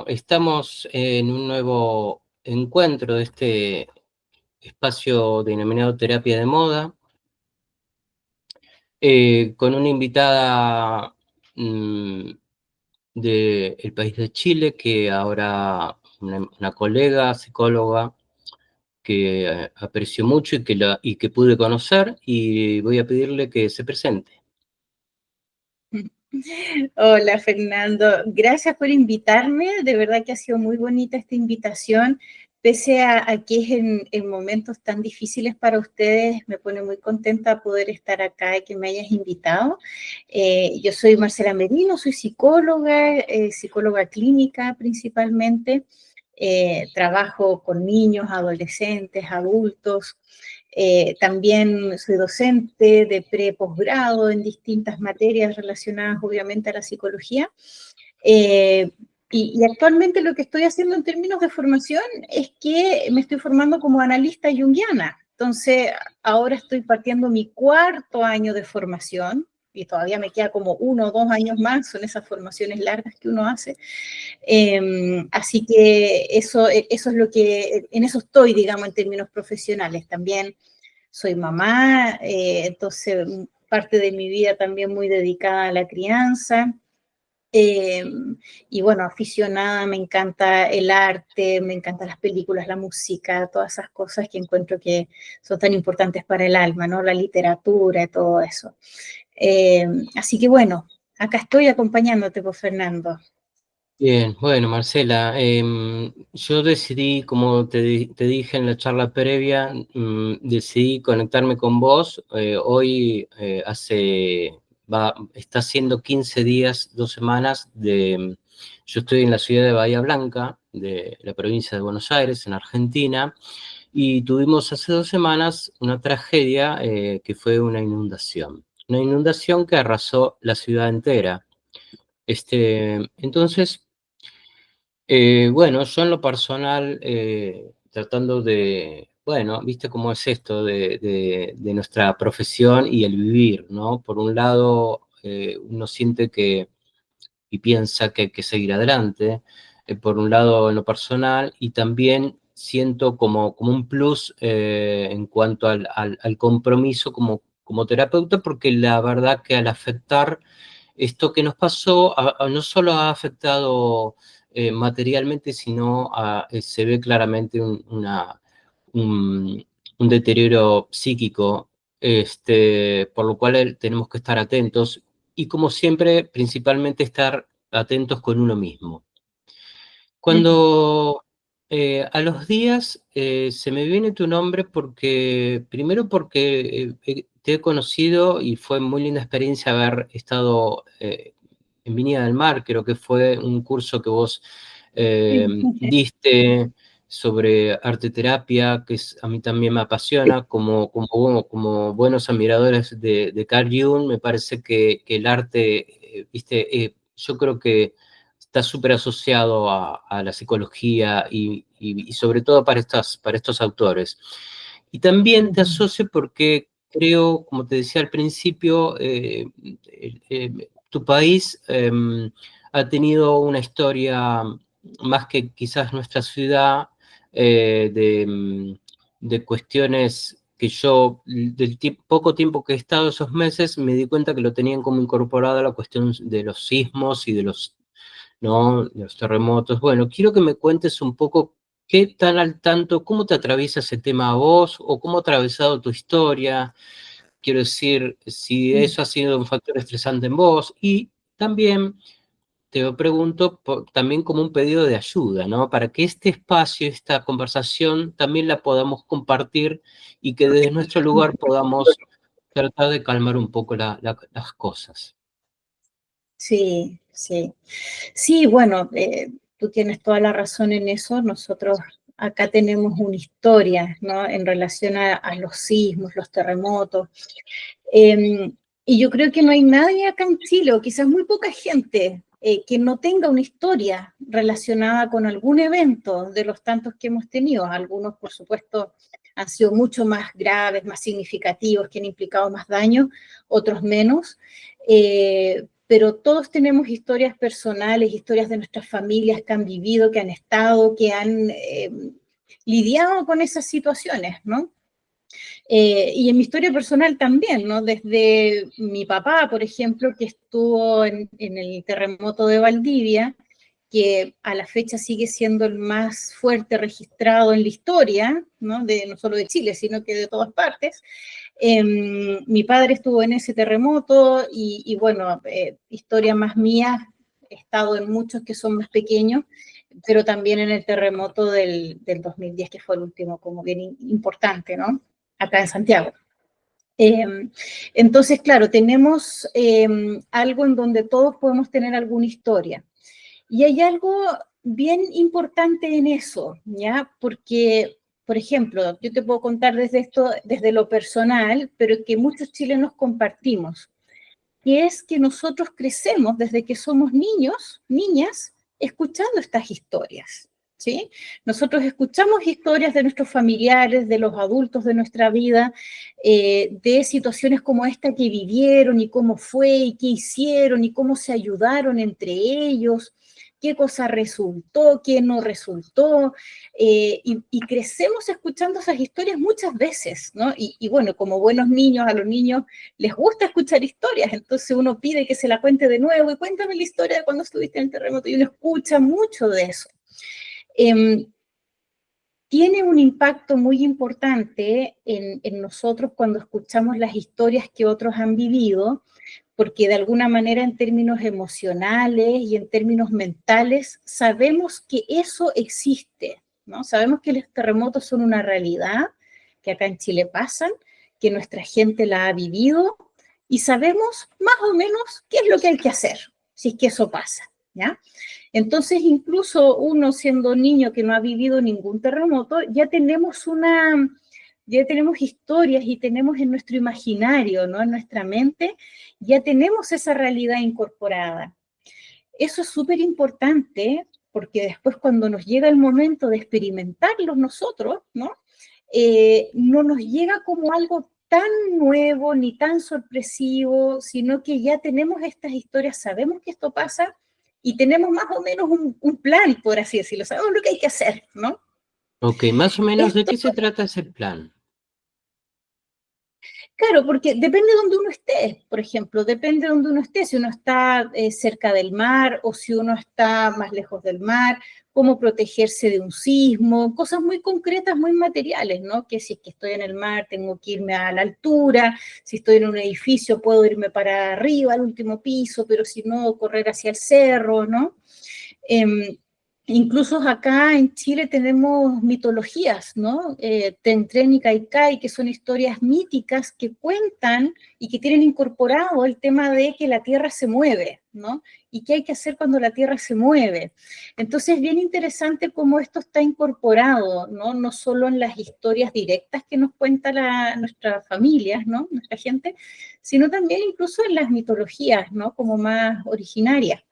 estamos en un nuevo encuentro de este espacio denominado Terapia de Moda, con una invitada del país de Chile, que ahora una colega psicóloga que aprecio mucho y que pude conocer, y voy a pedirle que se presente. Hola Fernando, gracias por invitarme, de verdad que ha sido muy bonita esta invitación, pese a que es en momentos tan difíciles para ustedes, me pone muy contenta poder estar acá y que me hayas invitado. Yo soy Marcela Merino, soy psicóloga, psicóloga clínica principalmente, trabajo con niños, adolescentes, adultos. También soy docente de pre-posgrado en distintas materias relacionadas obviamente a la psicología. Y actualmente lo que estoy haciendo en términos de formación es que me estoy formando como analista junguiana. Entonces, ahora estoy partiendo mi 4.º año de formación y todavía me queda como 1 o 2 años más, son esas formaciones largas que uno hace. Así que eso es lo que, en eso estoy, digamos, en términos profesionales. También soy mamá, entonces parte de mi vida también muy dedicada a la crianza. Eh, y bueno, aficionada, me encanta el arte, me encantan las películas, la música, todas esas cosas que encuentro que son tan importantes para el alma, ¿no? La literatura y todo eso. Así que bueno, acá estoy acompañándote, pues, Fernando. Bien, bueno, Marcela, yo decidí, como te dije en la charla previa, decidí conectarme con vos. Hoy está haciendo 15 días, 2 semanas yo estoy en la ciudad de Bahía Blanca, de la provincia de Buenos Aires, en Argentina, y tuvimos hace 2 semanas una tragedia que fue una inundación que arrasó la ciudad entera. Entonces, bueno, yo en lo personal, tratando bueno, viste cómo es esto de nuestra profesión y el vivir, ¿no? Por un lado, uno siente y piensa que hay que seguir adelante, por un lado en lo personal, y también siento como un plus en cuanto al compromiso como terapeuta, porque la verdad que al afectar esto que nos pasó, no solo ha afectado materialmente, sino se ve claramente un, un deterioro psíquico, por lo cual tenemos que estar atentos y, como siempre, principalmente estar atentos con uno mismo. Cuando a los días se me viene tu nombre primero porque te he conocido y fue muy linda experiencia haber estado en Viña del Mar. Creo que fue un curso que vos diste sobre arte terapia, a mí también me apasiona. Como buenos admiradores de Carl Jung, me parece que el arte, yo creo que está súper asociado a la psicología y sobre todo para estos autores. Y también te asocio porque creo, como te decía al principio, tu país ha tenido una historia, más que quizás nuestra ciudad, de cuestiones que yo, del poco tiempo que he estado esos meses, me di cuenta que lo tenían como incorporado a la cuestión de los sismos y de ¿no? Los terremotos. Bueno, quiero que me cuentes un poco qué tan al tanto, cómo te atraviesa ese tema a vos, o cómo ha atravesado tu historia. Quiero decir, si eso ha sido un factor estresante en vos. Y también te lo pregunto también como un pedido de ayuda, ¿no? Para que este espacio, esta conversación, también la podamos compartir y que desde nuestro lugar podamos tratar de calmar un poco las cosas. Sí, sí. Sí, bueno, tú tienes toda la razón en eso. Nosotros acá tenemos una historia, ¿no? En relación a los sismos, los terremotos. Eh, y yo creo que no hay nadie acá en Chile, o quizás muy poca gente, que no tenga una historia relacionada con algún evento de los tantos que hemos tenido. Algunos, por supuesto, han sido mucho más graves, más significativos, que han implicado más daño, otros menos. pero todos tenemos historias personales, historias de nuestras familias que han vivido, que han estado, que han lidiado con esas situaciones, ¿no? Y en mi historia personal también, ¿no? Desde mi papá, por ejemplo, que estuvo en el terremoto de Valdivia, que a la fecha sigue siendo el más fuerte registrado en la historia, ¿no? No solo de Chile, sino que de todas partes. Mi padre estuvo en ese terremoto y bueno, historia más mía, he estado en muchos que son más pequeños, pero también en el terremoto del 2010, que fue el último, como bien importante, ¿no? Acá en Santiago. Entonces, claro, tenemos algo en donde todos podemos tener alguna historia. Y hay algo bien importante en eso, ¿ya? Porque, por ejemplo, yo te puedo contar desde esto, desde lo personal, pero que muchos chilenos compartimos, que es que nosotros crecemos desde que somos niños, niñas, escuchando estas historias, ¿sí? Nosotros escuchamos historias de nuestros familiares, de los adultos de nuestra vida, de situaciones como esta que vivieron y cómo fue y qué hicieron y cómo se ayudaron entre ellos, qué cosa resultó, qué no resultó, y crecemos escuchando esas historias muchas veces, ¿no? Y bueno, como buenos niños, a los niños les gusta escuchar historias, entonces uno pide que se la cuente de nuevo, y cuéntame la historia de cuando estuviste en el terremoto, y uno escucha mucho de eso. Tiene un impacto muy importante en nosotros cuando escuchamos las historias que otros han vivido, porque de alguna manera en términos emocionales y en términos mentales sabemos que eso existe, ¿no? Sabemos que los terremotos son una realidad, que acá en Chile pasan, que nuestra gente la ha vivido, y sabemos más o menos qué es lo que hay que hacer si es que eso pasa, ¿ya? Entonces, incluso uno siendo niño que no ha vivido ningún terremoto, ya tenemos historias y tenemos en nuestro imaginario, ¿no? En nuestra mente, ya tenemos esa realidad incorporada. Eso es súper importante porque después cuando nos llega el momento de experimentarlos nosotros, ¿no? No nos llega como algo tan nuevo ni tan sorpresivo, sino que ya tenemos estas historias, sabemos que esto pasa y tenemos más o menos un plan, por así decirlo, sabemos lo que hay que hacer, ¿no? Ok, más o menos, ¿de Esto, qué se trata ese plan? claro, porque depende de donde uno esté, por ejemplo, depende de donde uno esté, si uno está cerca del mar o si uno está más lejos del mar, cómo protegerse de un sismo, cosas muy concretas, muy materiales, ¿no? Que si es que estoy en el mar tengo que irme a la altura, si estoy en un edificio puedo irme para arriba, al último piso, pero si no, correr hacia el cerro, ¿no? Eh, Incluso acá en Chile tenemos mitologías, ¿no? Tren y Caicay, que son historias míticas que cuentan y que tienen incorporado el tema de que la Tierra se mueve, ¿no? Y qué hay que hacer cuando la Tierra se mueve. Entonces es bien interesante cómo esto está incorporado, ¿no? No solo en las historias directas que nos cuentan nuestras familias, ¿no? Nuestra gente, sino también incluso en las mitologías, ¿no? Como más originarias.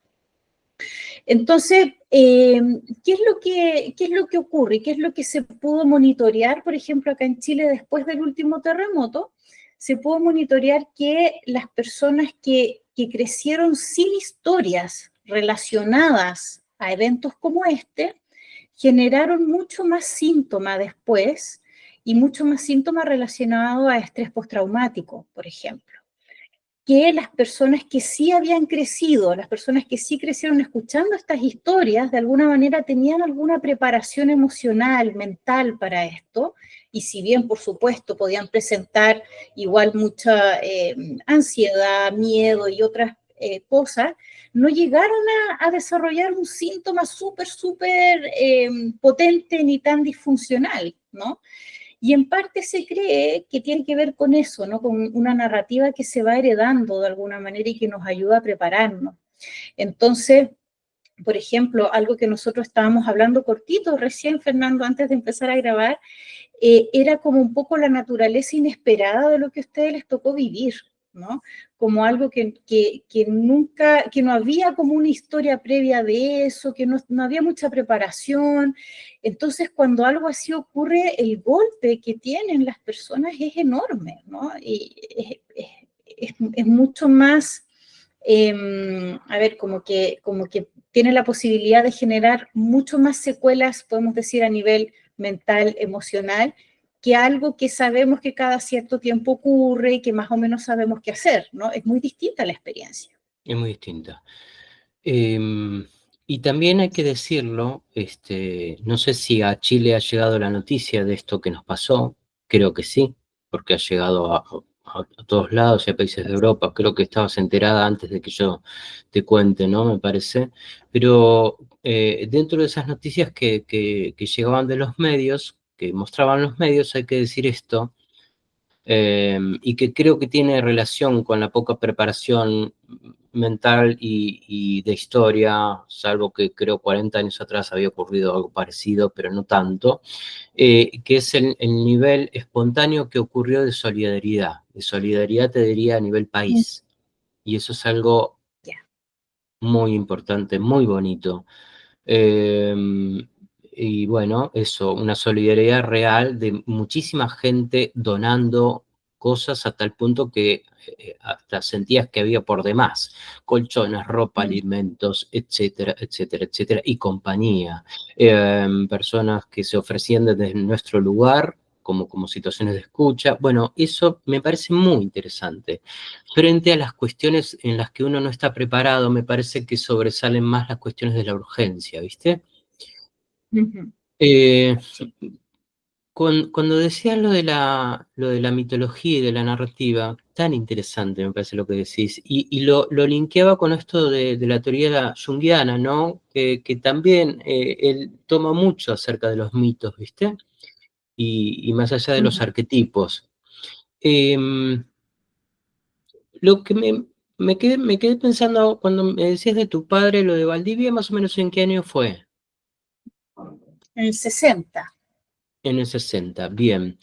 Entonces, ¿qué es lo que ocurre? ¿Qué es lo que se pudo monitorear, por ejemplo, acá en Chile después del último terremoto? Se pudo monitorear que las personas que crecieron sin historias relacionadas a eventos como este, generaron mucho más síntoma después y mucho más síntoma relacionado a estrés postraumático, por ejemplo, que las personas que sí habían crecido, las personas que sí crecieron escuchando estas historias, de alguna manera tenían alguna preparación emocional, mental para esto, y si bien, por supuesto, podían presentar igual mucha ansiedad, miedo y otras cosas, no llegaron a desarrollar un síntoma súper, súper potente ni tan disfuncional, ¿no? Y en parte se cree que tiene que ver con eso, ¿no? Con una narrativa que se va heredando de alguna manera y que nos ayuda a prepararnos. Entonces, por ejemplo, algo que nosotros estábamos hablando cortito recién, Fernando, antes de empezar a grabar, era como un poco la naturaleza inesperada de lo que a ustedes les tocó vivir, ¿no? Como algo que nunca, que no había como una historia previa de eso, que no había mucha preparación. Entonces, cuando algo así ocurre, el golpe que tienen las personas es enorme, ¿no? Y es mucho más a ver, como que tiene la posibilidad de generar mucho más secuelas, podemos decir, a nivel mental, emocional, que algo que sabemos que cada cierto tiempo ocurre y que más o menos sabemos qué hacer, ¿no? Es muy distinta la experiencia. Es muy distinta. Y también hay que decirlo, no sé si a Chile ha llegado la noticia de esto que nos pasó, creo que sí, porque ha llegado a todos lados y a países de Europa, creo que estabas enterada antes de que yo te cuente, ¿no? Me parece. Pero dentro de esas noticias que llegaban de los medios, que mostraban los medios, hay que decir esto, y que creo que tiene relación con la poca preparación mental y de historia, salvo que creo 40 años atrás había ocurrido algo parecido, pero no tanto, que es el nivel espontáneo que ocurrió de solidaridad te diría a nivel Mm, país, y eso es algo ya. muy importante, muy bonito. Eh, y bueno, eso, una solidaridad real de muchísima gente donando cosas hasta el punto que hasta sentías que había por demás, colchones, ropa, Mm. alimentos, etcétera, etcétera, etcétera, y compañía. Personas que se ofrecían desde nuestro lugar como situaciones de escucha. Bueno, eso me parece muy interesante. Frente a las cuestiones en las que uno no está preparado, me parece que sobresalen más las cuestiones de la urgencia, ¿viste? Ujú. Eh, Sí. cuando decías lo de la mitología y de la narrativa, tan interesante me parece lo que decís, y lo linkeaba con esto de la teoría junguiana, ¿no? Que también él toma mucho acerca de los mitos, ¿viste? Y más allá de los Ujú. arquetipos. Em, Lo que me quedé pensando cuando me decías de tu padre, lo de Valdivia, más o menos en qué año fue, En el 60. en el 60, bien.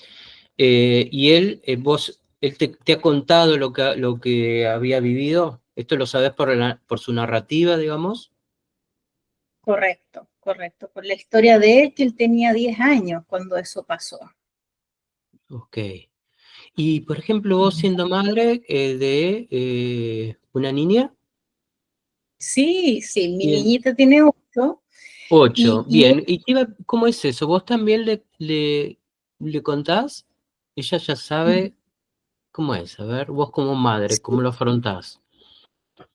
Y él, él te ha contado lo que había vivido, esto lo sabes por su narrativa, digamos. Correcto, correcto. Por la historia de él, que él tenía 10 años cuando eso pasó. Ok. Y, por ejemplo, vos siendo madre de una niña, Sí, sí, mi bien, niñita tiene 8 8, y bien. ¿Cómo es eso? ¿Vos también le contás? ¿Ella ya sabe? ¿Cómo es? A ver, vos como madre, ¿cómo lo afrontás?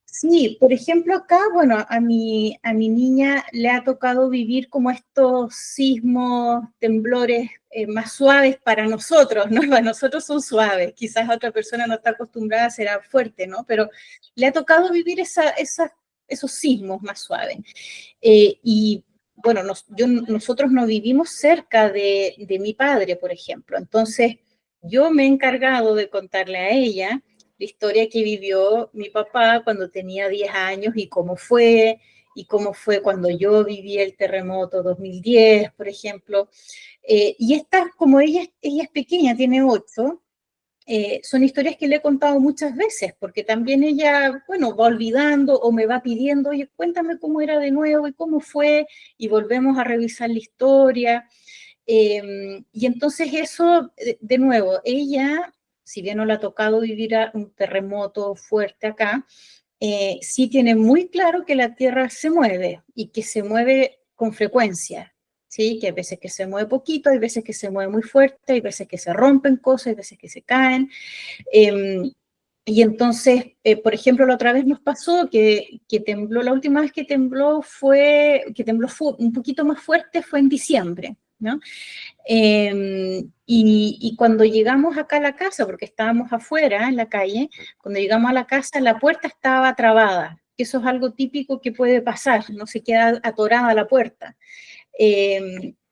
sí, por ejemplo, acá, bueno, a mi niña le ha tocado vivir como estos sismos, temblores más suaves para nosotros, ¿no? Para nosotros son suaves, quizás otra persona no está acostumbrada a ser fuerte, ¿no? Pero le ha tocado vivir esos sismos más suaves. Y bueno, nosotros no vivimos cerca de mi padre, por ejemplo, entonces yo me he encargado de contarle a ella la historia que vivió mi papá cuando tenía 10 años y cómo fue cuando yo viví el terremoto 2010, por ejemplo. Y esta, como ella es pequeña, tiene 8, son historias que le he contado muchas veces, porque también ella, bueno, va olvidando o me va pidiendo, oye, cuéntame cómo era de nuevo y cómo fue, y volvemos a revisar la historia. Y entonces eso, de nuevo, ella, si bien no le ha tocado vivir un terremoto fuerte acá, sí tiene muy claro que la Tierra se mueve y que se mueve con frecuencia, ¿sí? Que hay veces que se mueve poquito, hay veces que se mueve muy fuerte, hay veces que se rompen cosas, hay veces que se caen. Eh, y entonces, por ejemplo, la otra vez nos pasó que tembló, la última vez que tembló fue un poquito más fuerte fue en diciembre, ¿no? Y cuando llegamos acá a la casa, porque estábamos afuera en la calle, cuando llegamos a la casa la puerta estaba trabada. Eso es algo típico que puede pasar, no se queda atorada la puerta.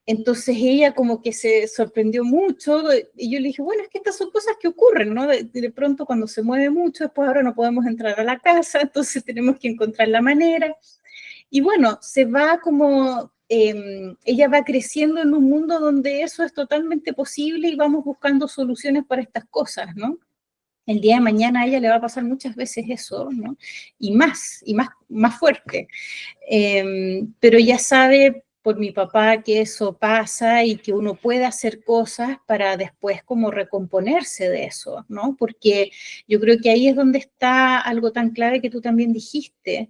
Entonces ella como que se sorprendió mucho y yo le dije, bueno, es que estas son cosas que ocurren, ¿no? De pronto cuando se mueve mucho, después ahora no podemos entrar a la casa, entonces tenemos que encontrar la manera. Y bueno, se va como, ella va creciendo en un mundo donde eso es totalmente posible y vamos buscando soluciones para estas cosas, ¿no? El día de mañana a ella le va a pasar muchas veces eso, ¿no? Y más fuerte. Pero ya sabe por mi papá que eso pasa y que uno puede hacer cosas para después como recomponerse de eso, ¿no? Porque yo creo que ahí es donde está algo tan clave que tú también dijiste,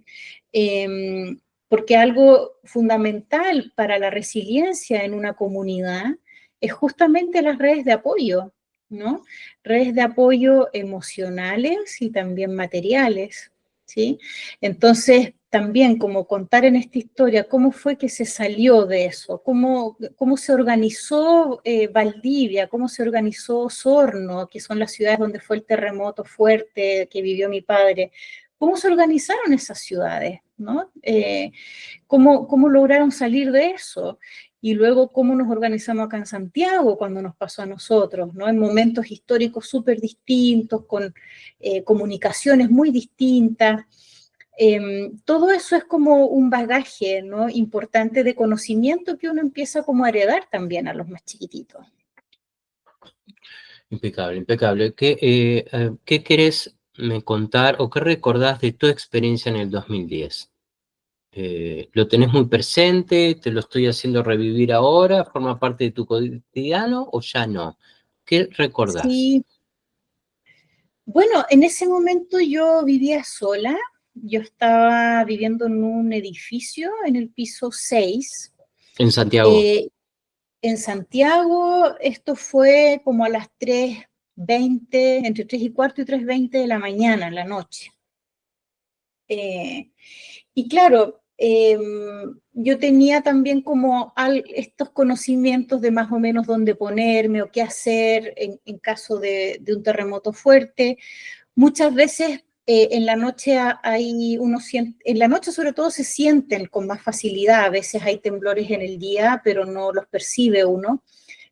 porque algo fundamental para la resiliencia en una comunidad es justamente las redes de apoyo, ¿no? Redes de apoyo emocionales y también materiales, ¿sí? Entonces, también como contar en esta historia cómo fue que se salió de eso, cómo se organizó Valdivia, cómo se organizó Osorno, que son las ciudades donde fue el terremoto fuerte que vivió mi padre, cómo se organizaron esas ciudades, ¿no? Cómo lograron salir de eso. Y luego cómo nos organizamos acá en Santiago cuando nos pasó a nosotros, ¿no? En momentos históricos súper distintos, con comunicaciones muy distintas. Todo eso es como un bagaje, ¿no? Importante de conocimiento que uno empieza como a heredar también a los más chiquititos. Impecable, impecable. ¿Qué querés me contar o qué recordás de tu experiencia en el 2010? ¿Lo tenés muy presente? ¿Te lo estoy haciendo revivir ahora? ¿Forma parte de tu cotidiano o ya no? ¿Qué recordás? Sí, bueno, en ese momento yo vivía sola, yo estaba viviendo en un edificio en el piso 6. En Santiago. eh, en Santiago, esto fue como a las 3:20, entre 3:15 y 3:20 de la mañana, en la noche. Eh, y claro, yo tenía también como estos conocimientos de más o menos dónde ponerme o qué hacer en caso de un terremoto fuerte. Muchas veces en la noche en la noche sobre todo se sienten con más facilidad, a veces hay temblores en el día, pero no los percibe uno,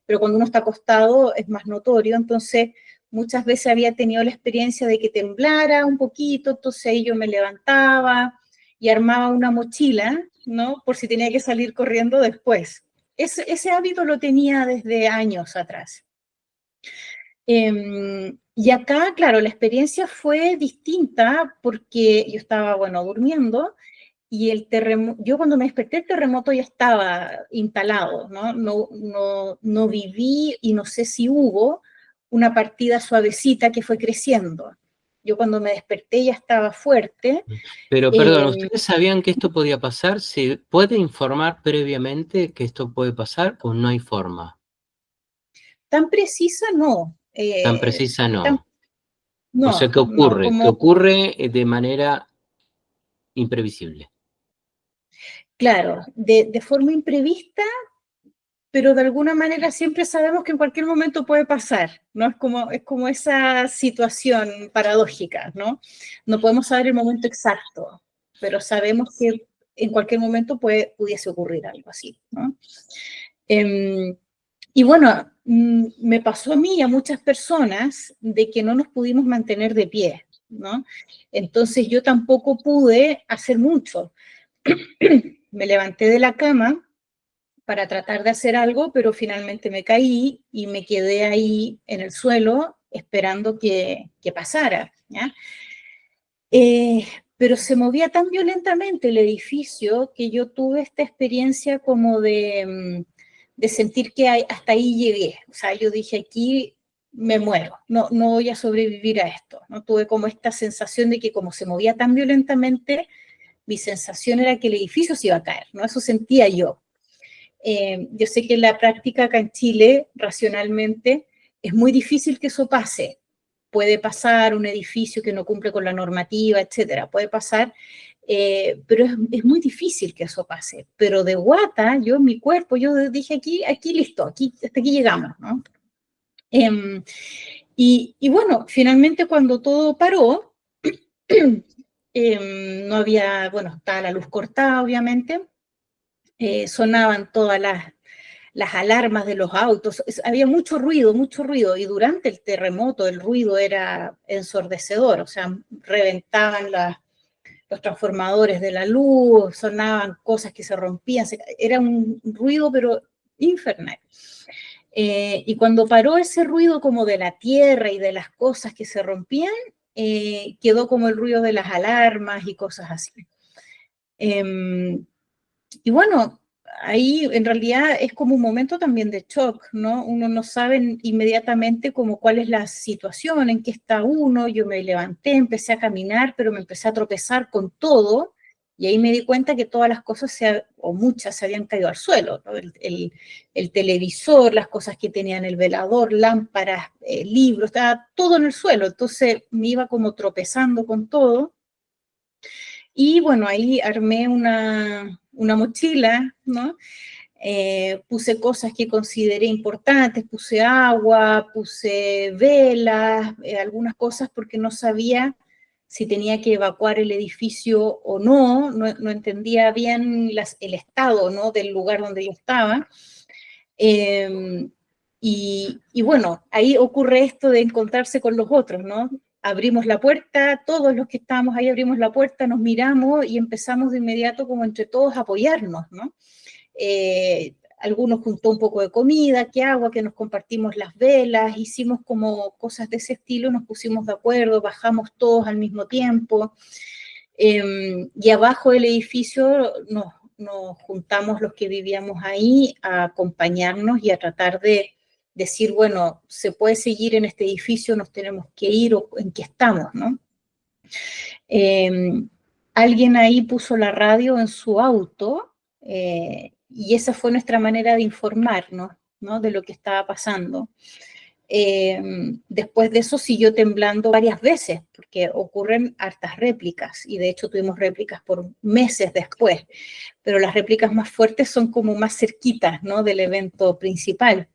pero cuando uno está acostado es más notorio, entonces muchas veces había tenido la experiencia de que temblara un poquito, entonces ahí yo me levantaba y armaba una mochila, ¿no? Por si tenía que salir corriendo después. Ese hábito lo tenía desde años atrás. Y acá, claro, la experiencia fue distinta porque yo estaba, bueno, durmiendo y yo cuando me desperté el terremoto ya estaba instalado, ¿no? No viví y no sé si hubo una partida suavecita que fue creciendo. Yo cuando me desperté ya estaba fuerte. Pero perdón, Eh, ¿ustedes sabían que esto podía pasar? ¿Se puede informar previamente que esto puede pasar o no hay forma? Tan precisa no. Tan precisa no. O sea, ¿qué No, ocurre? Que como, ocurre de manera imprevisible. claro, de forma imprevista, pero de alguna manera siempre sabemos que en cualquier momento puede pasar, ¿no? Es como esa situación paradójica, ¿no? No podemos saber el momento exacto, pero sabemos que en cualquier momento pudiese ocurrir algo así, ¿no? Eh, y bueno, me pasó a mí y a muchas personas de que no nos pudimos mantener de pie, ¿no? Entonces yo tampoco pude hacer mucho. Me levanté de la cama para tratar de hacer algo, pero finalmente me caí y me quedé ahí en el suelo esperando que pasara, ¿ya? Eh, pero se movía tan violentamente el edificio que yo tuve esta experiencia como de sentir que hasta ahí llegué. O sea, yo dije, aquí me muero, no voy a sobrevivir a esto. ¿No? Tuve como esta sensación de que como se movía tan violentamente, mi sensación era que el edificio se iba a caer, ¿no? Eso sentía yo. Yo sé que en la práctica acá en Chile, racionalmente, es muy difícil que eso pase. Puede pasar un edificio que no cumple con la normativa, etcétera, puede pasar, pero es muy difícil que eso pase. Pero de guata, yo en mi cuerpo, yo dije aquí listo, hasta aquí llegamos, ¿no? Y bueno, finalmente cuando todo paró, no había, bueno, estaba la luz cortada, obviamente, sonaban todas las alarmas de los autos, había mucho ruido, y durante el terremoto el ruido era ensordecedor, o sea, reventaban los transformadores de la luz, sonaban cosas que se rompían, era un ruido pero infernal. Y cuando paró ese ruido como de la tierra y de las cosas que se rompían, quedó como el ruido de las alarmas y cosas así. Y bueno, ahí en realidad es como un momento también de shock, ¿no? Uno no sabe inmediatamente como cuál es la situación, en qué está uno. Yo me levanté, empecé a caminar, pero me empecé a tropezar con todo, y ahí me di cuenta que todas las cosas, o muchas, se habían caído al suelo, ¿no? El televisor, las cosas que tenían el velador, lámparas, libros, estaba todo en el suelo. Entonces me iba como tropezando con todo. Y bueno, ahí armé una mochila, ¿no? Puse cosas que consideré importantes, puse agua, puse velas, algunas cosas porque no sabía si tenía que evacuar el edificio o no, no entendía bien el estado, ¿no?, del lugar donde yo estaba. Y bueno, ahí ocurre esto de encontrarse con los otros, ¿no? Abrimos la puerta, todos los que estábamos ahí abrimos la puerta, nos miramos y empezamos de inmediato como entre todos a apoyarnos, ¿no? Algunos juntó un poco de comida, que agua, que nos compartimos las velas, hicimos como cosas de ese estilo, nos pusimos de acuerdo, bajamos todos al mismo tiempo. Y abajo del edificio nos juntamos los que vivíamos ahí a acompañarnos y a tratar de decir, bueno, se puede seguir en este edificio, nos tenemos que ir, o en qué estamos, ¿no? Alguien ahí puso la radio en su auto, y esa fue nuestra manera de informarnos, ¿no?, de lo que estaba pasando. Después de eso siguió temblando varias veces, porque ocurren hartas réplicas, y de hecho tuvimos réplicas por meses después, pero las réplicas más fuertes son como más cerquitas, ¿no?, del evento principal.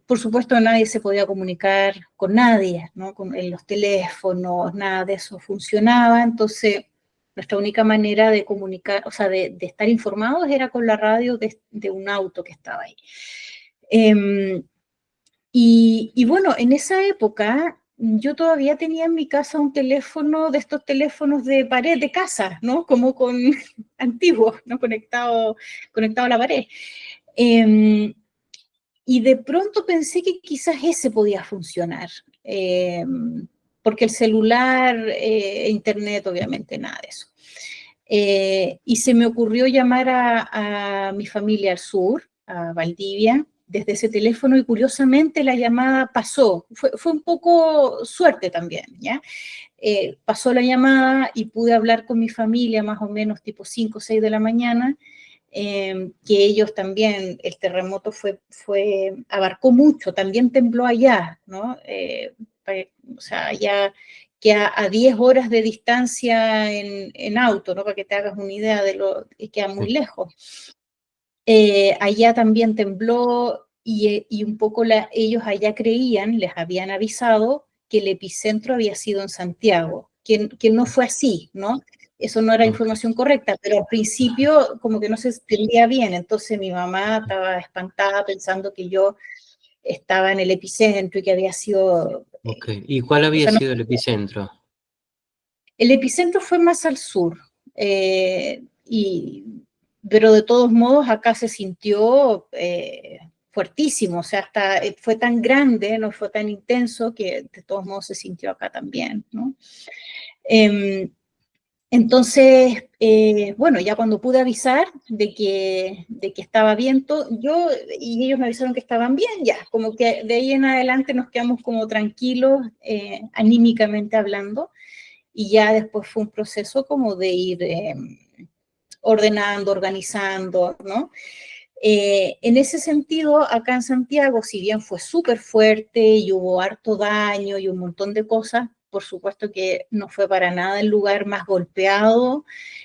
Por supuesto, nadie se podía comunicar con nadie, ¿no?, en los teléfonos, nada de eso funcionaba. Entonces nuestra única manera de comunicar, o sea, de estar informados, era con la radio de un auto que estaba ahí. Y bueno, en esa época yo todavía tenía en mi casa un teléfono, de estos teléfonos de pared de casa, ¿no? Como con antiguos, ¿no? Conectado a la pared. Y de pronto pensé que quizás ese podía funcionar, porque el celular, internet, obviamente nada de eso. Y se me ocurrió llamar a mi familia al sur, a Valdivia, desde ese teléfono, y curiosamente la llamada pasó. Fue un poco suerte también, ¿ya? Pasó la llamada y pude hablar con mi familia más o menos tipo 5 o 6 de la mañana, que ellos también, el terremoto abarcó mucho, también tembló allá, ¿no? O sea, allá que a 10 horas de distancia en auto, ¿no?, para que te hagas una idea de lo que queda muy lejos. Allá también tembló, y un poco ellos allá creían, les habían avisado que el epicentro había sido en Santiago, que no fue así, ¿no? Eso no era información correcta, pero al principio como que no se entendía bien. Entonces mi mamá estaba espantada pensando que yo estaba en el epicentro y que había sido... Ok, ¿y cuál había sido el epicentro? El epicentro fue más al sur, pero de todos modos acá se sintió fuertísimo. O sea, fue tan grande, no fue tan intenso, que de todos modos se sintió acá también, ¿no? Entonces, bueno, ya cuando pude avisar de que estaba bien todo, y ellos me avisaron que estaban bien, ya, como que de ahí en adelante nos quedamos como tranquilos, anímicamente hablando. Y ya después fue un proceso como de ir ordenando, organizando, ¿no? En ese sentido, acá en Santiago, si bien fue súper fuerte y hubo harto daño y un montón de cosas, por supuesto que no fue para nada el lugar más golpeado,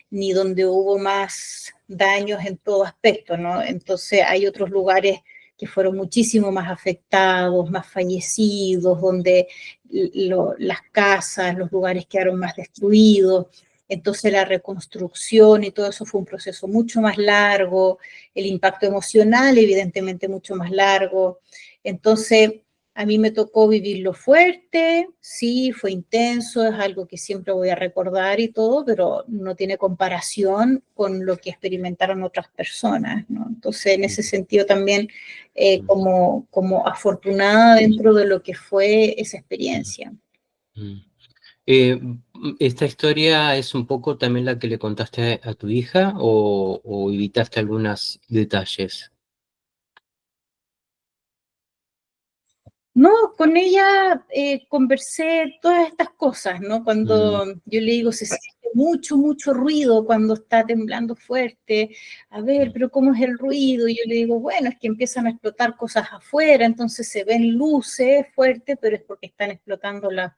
ni donde hubo más daños en todo aspecto, ¿no? Entonces hay otros lugares que fueron muchísimo más afectados, más fallecidos, donde las casas, los lugares quedaron más destruidos. Entonces la reconstrucción y todo eso fue un proceso mucho más largo, el impacto emocional evidentemente mucho más largo. Entonces a mí me tocó vivirlo fuerte, sí, fue intenso, es algo que siempre voy a recordar y todo, pero no tiene comparación con lo que experimentaron otras personas, ¿no? Entonces, en ese sentido también, como afortunada dentro de lo que fue esa experiencia. ¿esta historia es un poco también la que le contaste a tu hija o evitaste algunos detalles? No, con ella conversé todas estas cosas, ¿no? Mm, Cuando yo le digo, se siente mucho, mucho ruido cuando está temblando fuerte. A ver, mm, pero ¿cómo es el ruido? Y yo le digo, bueno, es que empiezan a explotar cosas afuera, entonces se ven luces fuertes, pero es porque están explotando las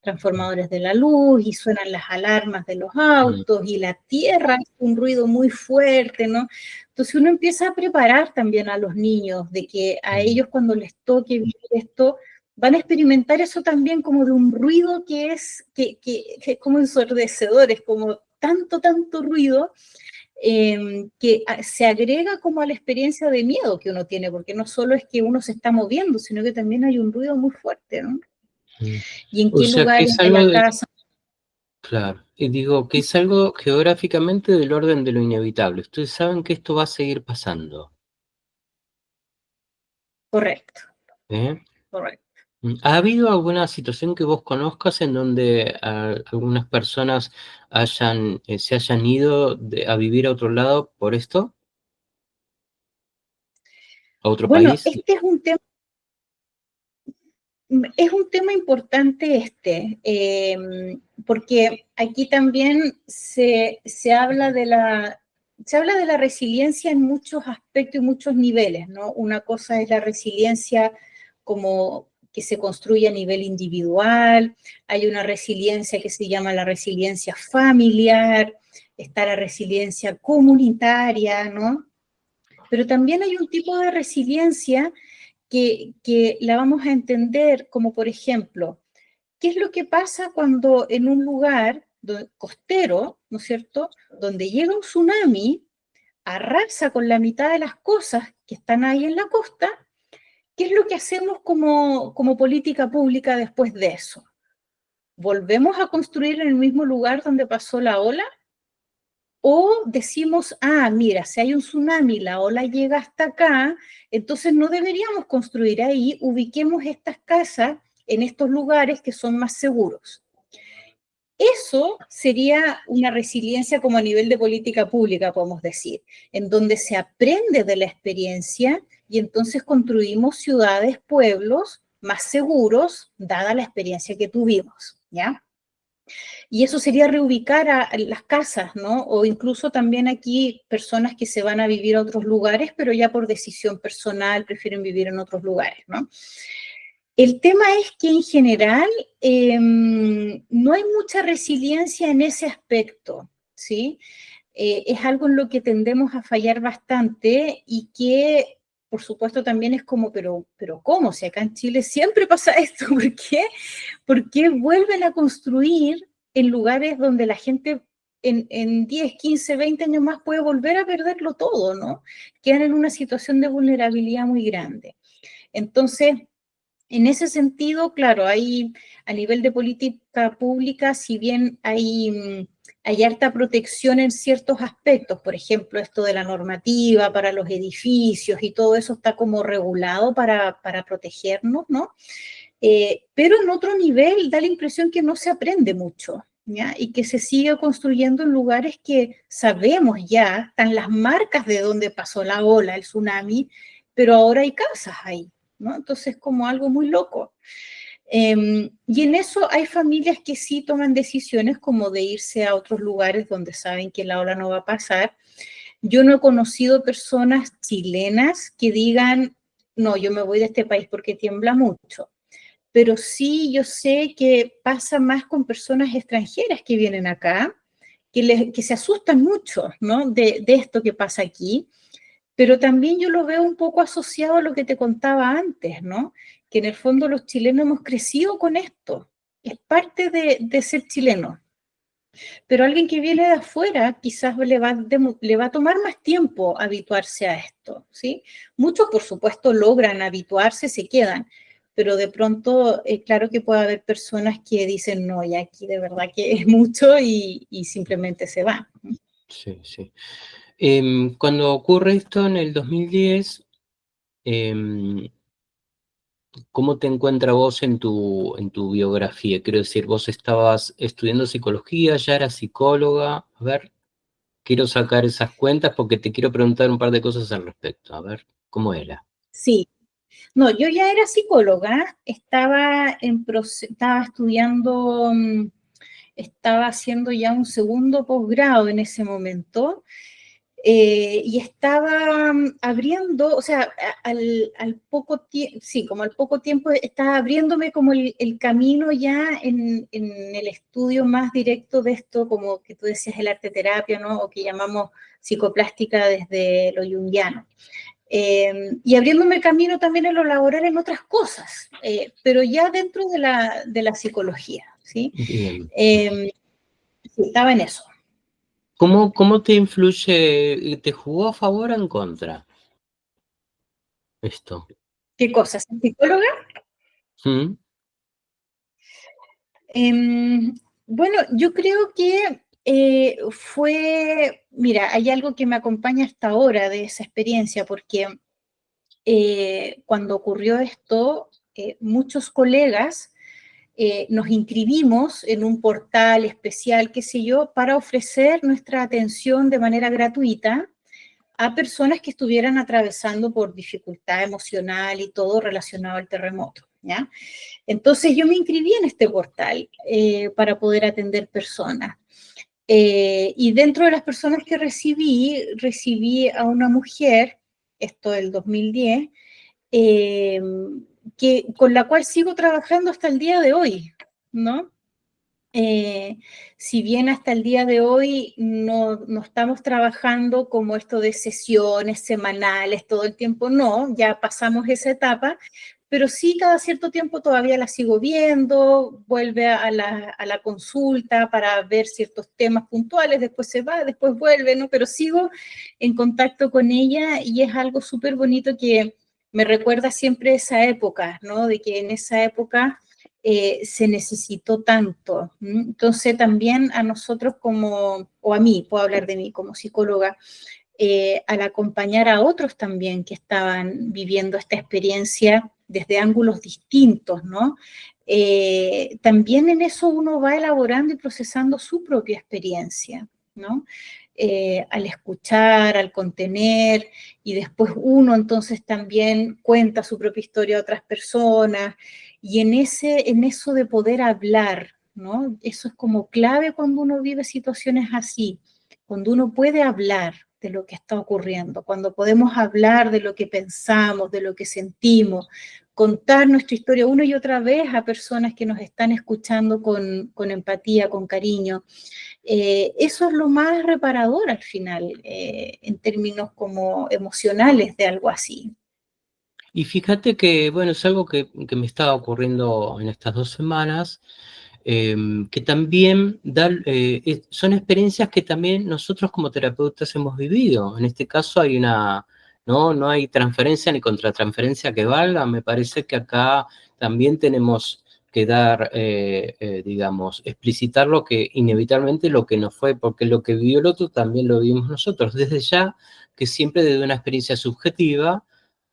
transformadores de la luz y suenan las alarmas de los mm, autos y la tierra hace un ruido muy fuerte, ¿no? Entonces uno empieza a preparar también a los niños de que a mm, ellos cuando les toque vivir esto, van a experimentar eso también como de un ruido que es como ensordecedor, es como tanto, tanto ruido que se agrega como a la experiencia de miedo que uno tiene, porque no solo es que uno se está moviendo, sino que también hay un ruido muy fuerte, ¿no? mm. Y en O qué sea que lugares es de algo la de, casa. claro, y digo que es algo geográficamente del orden de lo inevitable. Ustedes saben que esto va a seguir pasando, Correcto, ¿eh? correcto. ¿Ha habido alguna situación que vos conozcas en donde algunas personas se hayan ido a vivir a otro lado por esto? ¿A otro Bueno, país? este es un tema importante porque aquí también se habla se habla de la resiliencia en muchos aspectos y muchos niveles, ¿no? Una cosa es la resiliencia como que se construye a nivel individual, hay una resiliencia que se llama la resiliencia familiar, está la resiliencia comunitaria, ¿no? Pero también hay un tipo de resiliencia que la vamos a entender como, por ejemplo, ¿qué es lo que pasa cuando en un lugar costero, ¿no es cierto?, donde llega un tsunami, arrasa con la mitad de las cosas que están ahí en la costa? ¿Qué es lo que hacemos como política pública después de eso? ¿Volvemos a construir en el mismo lugar donde pasó la ola? O decimos, ah, mira, si hay un tsunami, la ola llega hasta acá, entonces no deberíamos construir ahí, ubiquemos estas casas en estos lugares que son más seguros. Eso sería una resiliencia como a nivel de política pública, podemos decir, en donde se aprende de la experiencia y entonces construimos ciudades, pueblos más seguros, dada la experiencia que tuvimos, ¿ya? Y eso sería reubicar a las casas, ¿no? O incluso también aquí personas que se van a vivir a otros lugares, pero ya por decisión personal prefieren vivir en otros lugares, ¿no? El tema es que en general no hay mucha resiliencia en ese aspecto, ¿sí? Es algo en lo que tendemos a fallar bastante y que, por supuesto, también es como, pero ¿cómo? Si acá en Chile siempre pasa esto, ¿por qué? ¿Por qué vuelven a construir en lugares donde la gente en 10, 15, 20 años más puede volver a perderlo todo, ¿no? Quedan en una situación de vulnerabilidad muy grande. Entonces, en ese sentido, claro, hay a nivel de política pública, si bien hay harta protección en ciertos aspectos, por ejemplo, esto de la normativa para los edificios y todo eso está como regulado para protegernos, ¿no? Pero en otro nivel da la impresión que no se aprende mucho, ¿ya? Y que se sigue construyendo en lugares que sabemos ya, están las marcas de donde pasó la ola, el tsunami, pero ahora hay casas ahí, ¿no? Entonces, como algo muy loco. Y en eso hay familias que sí toman decisiones como de irse a otros lugares donde saben que la ola no va a pasar. Yo no he conocido personas chilenas que digan, no, yo me voy de este país porque tiembla mucho, pero sí yo sé que pasa más con personas extranjeras que vienen acá, que se asustan mucho, ¿no? De esto que pasa aquí, pero también yo lo veo un poco asociado a lo que te contaba antes, ¿no? Que en el fondo los chilenos hemos crecido con esto, es parte de ser chileno, pero alguien que viene de afuera quizás le va a tomar más tiempo habituarse a esto, ¿sí? Muchos, por supuesto, logran habituarse, se quedan, pero de pronto, claro que puede haber personas que dicen, no, y aquí de verdad que es mucho y simplemente se van. Sí, sí. Cuando ocurre esto en el 2010, em, ¿cómo te encuentras vos en tu biografía? Quiero decir, vos estabas estudiando psicología, ya eras psicóloga. A ver, quiero sacar esas cuentas porque te quiero preguntar un par de cosas al respecto. A ver, ¿cómo era? Sí, no, yo ya era psicóloga, estaba estudiando, estaba haciendo ya un segundo posgrado en ese momento. Y estaba abriendo, o sea, al poco tiempo, sí, como al poco tiempo estaba abriéndome como el camino ya en el estudio más directo de esto, como que tú decías, el arte terapia, ¿no? O que llamamos psicoplástica desde lo junguiano. Y abriéndome camino también en lo laboral en otras cosas, pero ya dentro de la psicología, ¿sí? Bien. Sí, estaba en eso. ¿Cómo te influye, te jugó a favor o en contra esto? ¿Qué cosas? ¿Psicóloga? ¿Mm? Bueno, yo creo que mira, hay algo que me acompaña hasta ahora de esa experiencia, porque cuando ocurrió esto, muchos colegas nos inscribimos en un portal especial, qué sé yo, para ofrecer nuestra atención de manera gratuita a personas que estuvieran atravesando por dificultad emocional y todo relacionado al terremoto, ¿ya? Entonces yo me inscribí en este portal para poder atender personas. Y dentro de las personas que recibí a una mujer, esto del 2010, eh, con la cual sigo trabajando hasta el día de hoy, ¿no? Si bien hasta el día de hoy no estamos trabajando como esto de sesiones semanales todo el tiempo, no, ya pasamos esa etapa, pero sí cada cierto tiempo todavía la sigo viendo, vuelve a la consulta para ver ciertos temas puntuales, después se va, después vuelve, ¿no? Pero sigo en contacto con ella y es algo súper bonito que me recuerda siempre esa época, ¿no? De que en esa época se necesitó tanto. Entonces también a nosotros o a mí, puedo hablar de mí como psicóloga, al acompañar a otros también que estaban viviendo esta experiencia desde ángulos distintos, ¿no? También en eso uno va elaborando y procesando su propia experiencia, ¿no? Al escuchar, al contener, y después uno entonces también cuenta su propia historia a otras personas, y en eso de poder hablar, ¿no? Eso es como clave cuando uno vive situaciones así, cuando uno puede hablar de lo que está ocurriendo, cuando podemos hablar de lo que pensamos, de lo que sentimos, contar nuestra historia una y otra vez a personas que nos están escuchando con empatía, con cariño. Eso es lo más reparador al final, en términos como emocionales de algo así. Y fíjate que, bueno, es algo que me estaba ocurriendo en estas 2 semanas, que también son experiencias que también nosotros como terapeutas hemos vivido. En este caso no hay transferencia ni contratransferencia que valga. Me parece que acá también tenemos que dar, digamos, explicitar lo que inevitablemente lo que nos fue, porque lo que vivió el otro también lo vivimos nosotros, desde ya que siempre desde una experiencia subjetiva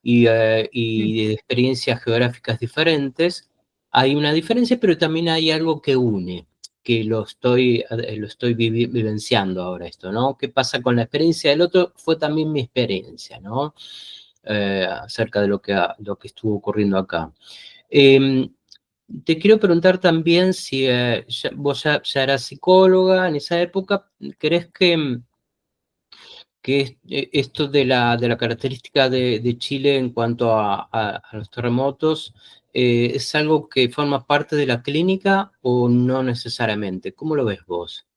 y de experiencias geográficas diferentes, hay una diferencia, pero también hay algo que une, que lo estoy vivenciando ahora esto, ¿no? ¿Qué pasa con la experiencia del otro? Fue también mi experiencia, ¿no? Acerca de lo que estuvo ocurriendo acá. Eh, Te quiero preguntar también si vos ya eras psicóloga en esa época. ¿Crees que esto de la característica de Chile en cuanto a los terremotos es algo que forma parte de la clínica o no necesariamente? ¿Cómo lo ves vos?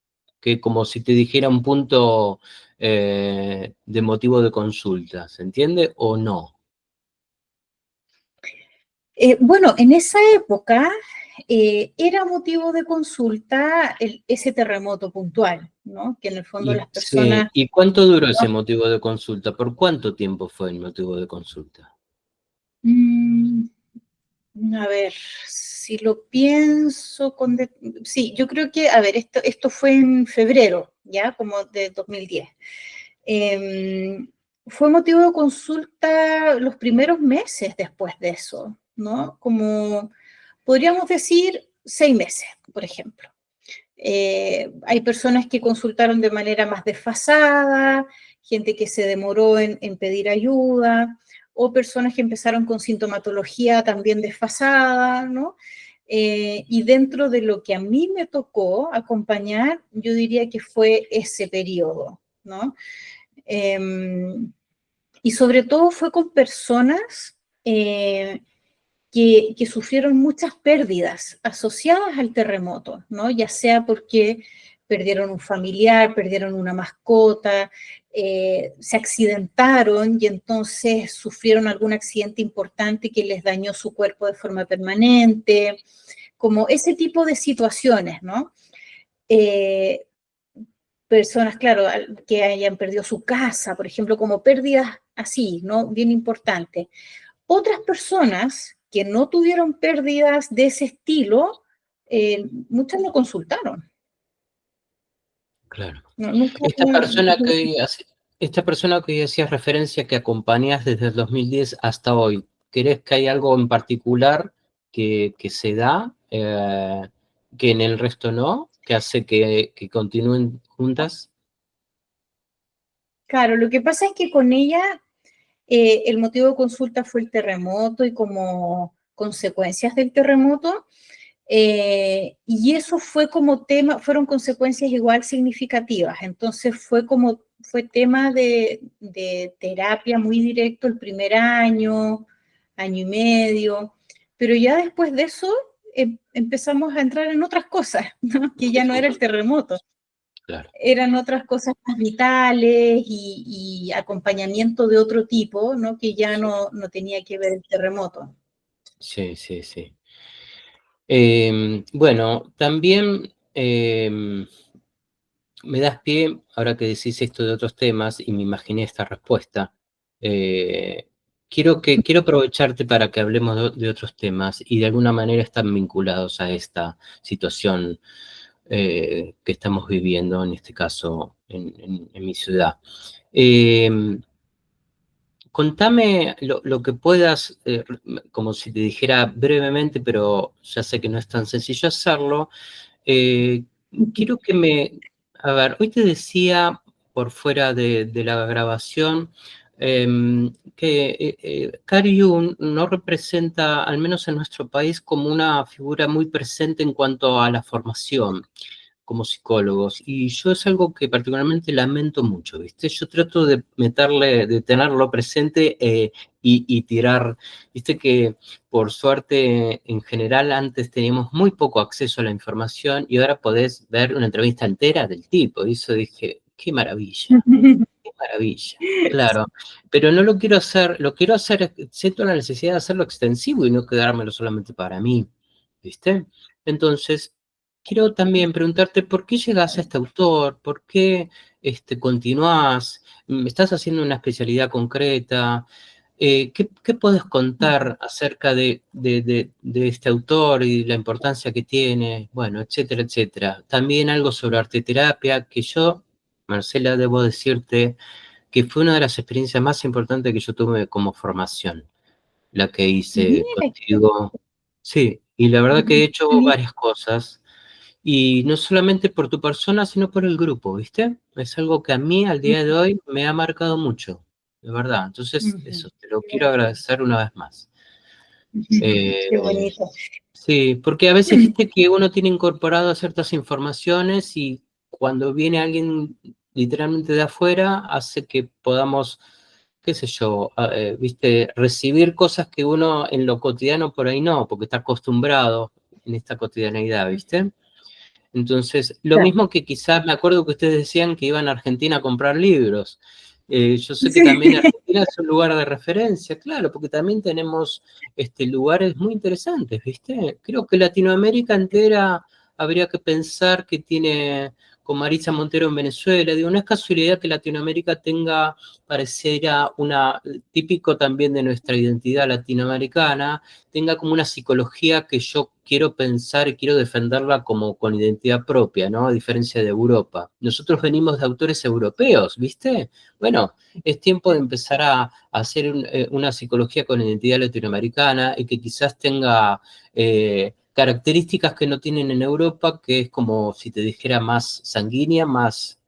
Que como si te dijera un punto de motivo de consulta, ¿se entiende o no? Bueno, en esa época era motivo de consulta ese terremoto puntual, ¿no? Que en el fondo las Sí, personas ¿y cuánto duró ese no. motivo de consulta? ¿Por cuánto tiempo fue el motivo de consulta? Mm, a ver, si lo pienso sí, yo creo que, a ver, esto fue en febrero, ya, como de 2010. Fue motivo de consulta los primeros meses después de eso, ¿no? Como podríamos decir 6 meses, por ejemplo. Hay personas que consultaron de manera más desfasada, gente que se demoró en pedir ayuda, o personas que empezaron con sintomatología también desfasada, ¿no? Y dentro de lo que a mí me tocó acompañar, yo diría que fue ese periodo, ¿no? Y sobre todo fue con personas que sufrieron muchas pérdidas asociadas al terremoto, ¿no? Ya sea porque perdieron un familiar, perdieron una mascota, se accidentaron y entonces sufrieron algún accidente importante que les dañó su cuerpo de forma permanente, como ese tipo de situaciones, ¿no? Eh, Personas, claro, que hayan perdido su casa, por ejemplo, como pérdidas así, ¿no? Bien importantes. Otras personas que no tuvieron pérdidas de ese estilo, muchas no consultaron. Claro. No, nunca. Esta persona que hoy hacías referencia que acompañas desde el 2010 hasta hoy, ¿crees que hay algo en particular que se da, que en el resto no, que hace que continúen juntas? Claro, lo que pasa es que con ella el motivo de consulta fue el terremoto y como consecuencias del terremoto, y eso fue como tema, fueron consecuencias igual significativas, entonces fue tema de terapia muy directo el primer año, año y medio, pero ya después de eso empezamos a entrar en otras cosas, ¿no? Que ya no era el terremoto. Claro. Eran otras cosas más vitales y acompañamiento de otro tipo, ¿no? Que ya no tenía que ver el terremoto. Sí, sí, sí. Bueno, también me das pie, ahora que decís esto de otros temas, y me imaginé esta respuesta. Quiero aprovecharte para que hablemos de otros temas y de alguna manera están vinculados a esta situación que estamos viviendo, en este caso en mi ciudad. Contame lo que puedas, como si te dijera brevemente, pero ya sé que no es tan sencillo hacerlo. Eh, Quiero que a ver, hoy te decía por fuera de la grabación que Carl Jung no representa, al menos en nuestro país, como una figura muy presente en cuanto a la formación como psicólogos. Y yo es algo que particularmente lamento mucho, ¿viste? Yo trato de de tenerlo presente y tirar, ¿viste? Que por suerte en general antes teníamos muy poco acceso a la información y ahora podés ver una entrevista entera del tipo. Y eso dije, qué maravilla. Qué maravilla, claro. Pero no lo quiero hacer, lo quiero hacer, siento la necesidad de hacerlo extensivo y no quedármelo solamente para mí, ¿viste? Entonces, quiero también preguntarte por qué llegas a este autor, por qué continuás, estás haciendo una especialidad concreta, ¿qué puedes contar acerca de este autor y la importancia que tiene? Bueno, etcétera, etcétera. También algo sobre arteterapia, que yo, Marcela, debo decirte que fue una de las experiencias más importantes que yo tuve como formación, la que hice Mira, contigo. Sí, y la verdad que he hecho qué varias cosas, y no solamente por tu persona, sino por el grupo, ¿viste? Es algo que a mí al día de hoy me ha marcado mucho, de verdad. Entonces, eso, te lo quiero agradecer una vez más. qué Eh, bonito. sí, porque a veces viste que uno tiene incorporado ciertas informaciones y cuando viene alguien literalmente de afuera, hace que podamos, qué sé yo, viste, recibir cosas que uno en lo cotidiano por ahí no, porque está acostumbrado en esta cotidianeidad, ¿viste? Entonces, lo Claro. mismo que quizás me acuerdo que ustedes decían que iban a Argentina a comprar libros. Yo sé que también Sí. Argentina es un lugar de referencia, claro, porque también tenemos lugares muy interesantes, ¿viste? Creo que Latinoamérica entera habría que pensar que tiene, con Marisa Montero en Venezuela, digo, no es casualidad que Latinoamérica tenga, pareciera una, típico también de nuestra identidad latinoamericana, tenga como una psicología que yo quiero pensar y quiero defenderla como con identidad propia, ¿no? A diferencia de Europa. Nosotros venimos de autores europeos, ¿viste? Bueno, es tiempo de empezar a hacer una psicología con identidad latinoamericana y que quizás tenga características que no tienen en Europa, que es como si te dijera más sanguínea, más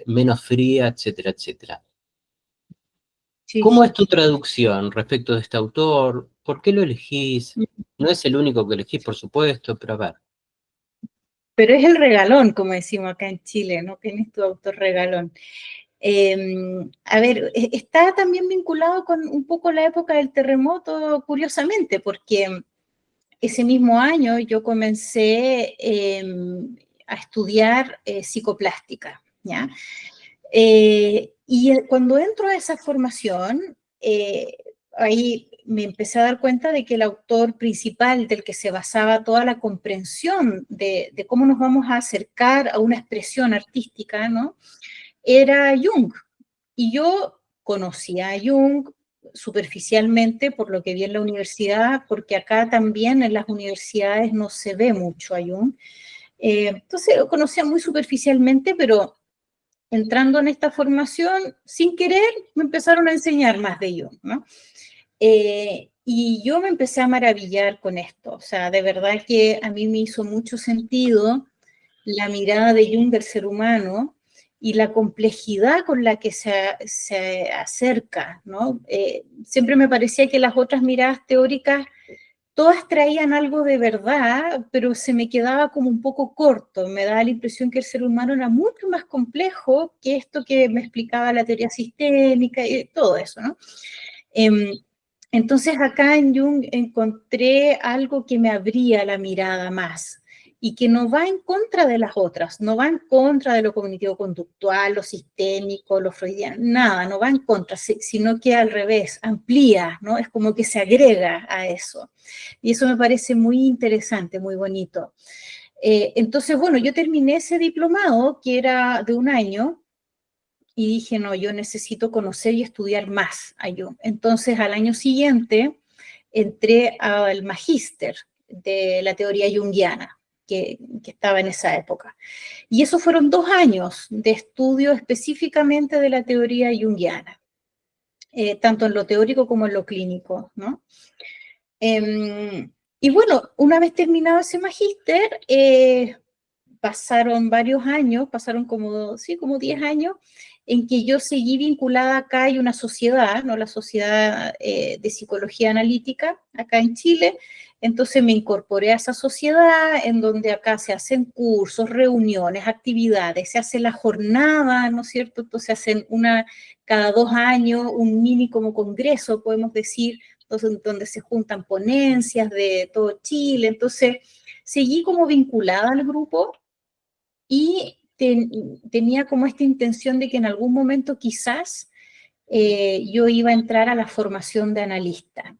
menos fría, etcétera, etcétera. Sí, ¿Cómo es sí. tu traducción respecto de este autor? ¿Por qué lo elegís? No es el único que elegís, por supuesto, pero a ver. Pero es el regalón, como decimos acá en Chile, ¿no? Tienes tu autor regalón. A ver, está también vinculado con un poco la época del terremoto, curiosamente, porque ese mismo año yo comencé a estudiar psicoplástica, ¿ya? Y cuando entro a esa formación, ahí me empecé a dar cuenta de que el autor principal del que se basaba toda la comprensión de cómo nos vamos a acercar a una expresión artística, ¿no? Era Jung. Y yo conocía a Jung superficialmente por lo que vi en la universidad, porque acá también en las universidades no se ve mucho a Jung. Entonces lo conocía muy superficialmente, pero entrando en esta formación, sin querer, me empezaron a enseñar más de Jung, ¿no? Y yo me empecé a maravillar con esto, o sea, de verdad que a mí me hizo mucho sentido la mirada de Jung del ser humano y la complejidad con la que se acerca, ¿no? Siempre me parecía que las otras miradas teóricas todas traían algo de verdad, pero se me quedaba como un poco corto. Me daba la impresión que el ser humano era mucho más complejo que esto que me explicaba la teoría sistémica y todo eso, ¿no? Eh, entonces acá en Jung encontré algo que me abría la mirada más y que no va en contra de las otras, no va en contra de lo cognitivo-conductual, lo sistémico, lo freudiano, nada, no va en contra, sino que al revés, amplía, ¿no? Es como que se agrega a eso. Y eso me parece muy interesante, muy bonito. Entonces, bueno, yo terminé ese diplomado, que era de un año, y dije, no, yo necesito conocer y estudiar más a Jung. Entonces, al año siguiente, entré al magíster de la teoría junguiana, que estaba en esa época. Y eso fueron 2 años de estudio específicamente de la teoría junguiana, tanto en lo teórico como en lo clínico, ¿no? Y bueno, una vez terminado ese magíster, pasaron varios años, pasaron como, sí, como 10 años, en que yo seguí vinculada acá. Hay una sociedad, ¿no? La Sociedad de Psicología Analítica, acá en Chile. Entonces me incorporé a esa sociedad, en donde acá se hacen cursos, reuniones, actividades, se hace la jornada, ¿no es cierto? Entonces hacen cada 2 años, un mini como congreso, podemos decir, entonces, donde se juntan ponencias de todo Chile. Entonces seguí como vinculada al grupo y tenía como esta intención de que en algún momento quizás yo iba a entrar a la formación de analista,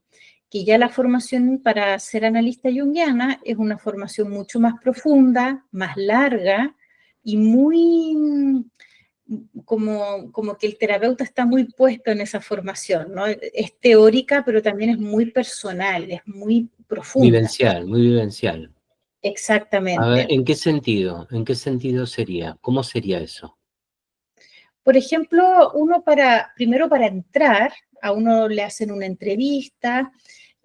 que ya la formación para ser analista junguiana es una formación mucho más profunda, más larga y muy como que el terapeuta está muy puesto en esa formación, ¿no? Es teórica, pero también es muy personal, es muy profunda. Vivencial, muy vivencial. A ver, Exactamente. ¿en qué sentido? ¿En qué sentido sería? ¿Cómo sería eso? Por ejemplo, primero para entrar, a uno le hacen una entrevista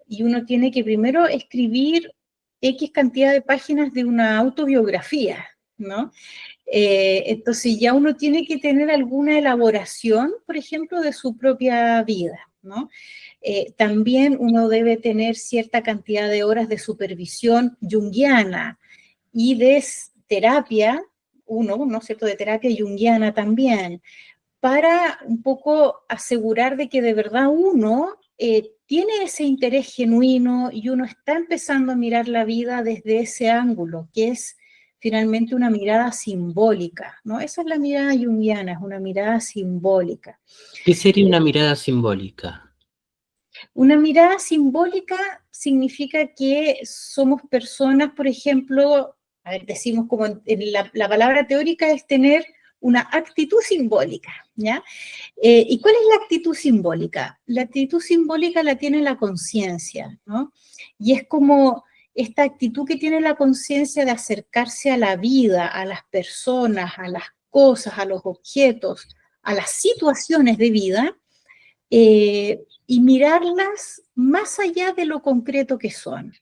y uno tiene que primero escribir X cantidad de páginas de una autobiografía, ¿no? Entonces ya uno tiene que tener alguna elaboración, por ejemplo, de su propia vida, ¿no? También uno debe tener cierta cantidad de horas de supervisión junguiana y de terapia, ¿no es cierto?, de terapia junguiana también, para un poco asegurar de que de verdad uno tiene ese interés genuino y uno está empezando a mirar la vida desde ese ángulo, que es finalmente una mirada simbólica, ¿no? Esa es la mirada junguiana, es una mirada simbólica. ¿Qué sería una mirada simbólica? Una mirada simbólica significa que somos personas, por ejemplo, a ver, decimos como en la palabra teórica es tener una actitud simbólica, ¿ya? ¿Y cuál es la actitud simbólica? La actitud simbólica la tiene la conciencia, ¿no? Y es como esta actitud que tiene la conciencia de acercarse a la vida, a las personas, a las cosas, a los objetos, a las situaciones de vida, y mirarlas más allá de lo concreto que son.